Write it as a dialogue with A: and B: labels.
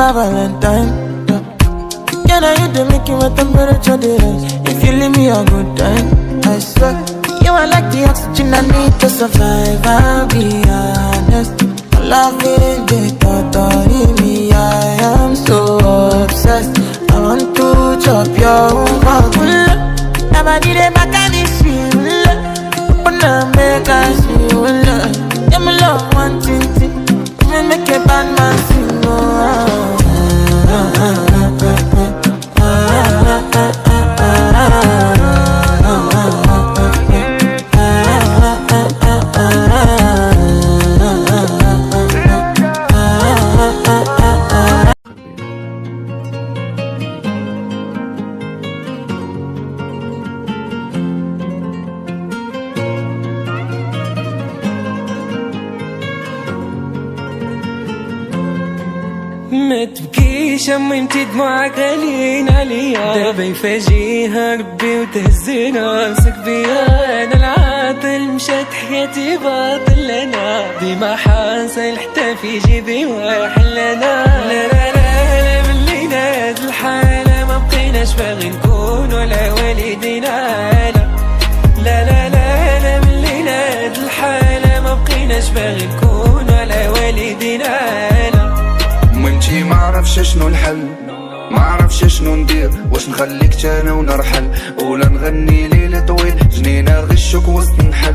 A: my Valentine. Can I hit the make you my temperature rise? If you leave me a good time, I swear. You are like the oxygen I need to survive, I'll be honest. Loving the thought of me, I am so obsessed. I want to chop your own. Nobody dey back at this shit. Open up, make us see. Yeah, me love one thing. Me make a bad man sing.
B: ما تبكيش امي انتي دموعك غاليين عليا، دابا يفاجئها ربي وتهز راسك بيا. انا العاطل مشات حياتي باطل، انا ديما حاصل حتى في جيبي واحل. انا لا لا لا لا من لينا هاد الحالة ما بقيناش باغي نكون ولا والدينا. لا لا لا لا من لينا هاد الحالة ما بقيناش باغي نكون ولا والدينا.
C: وانتي معرفش شنو الحل، معرفش شنو ندير، واش نخليك تانا ونرحل ولا نغني ليل طويل جنينة غشك وسط نحل.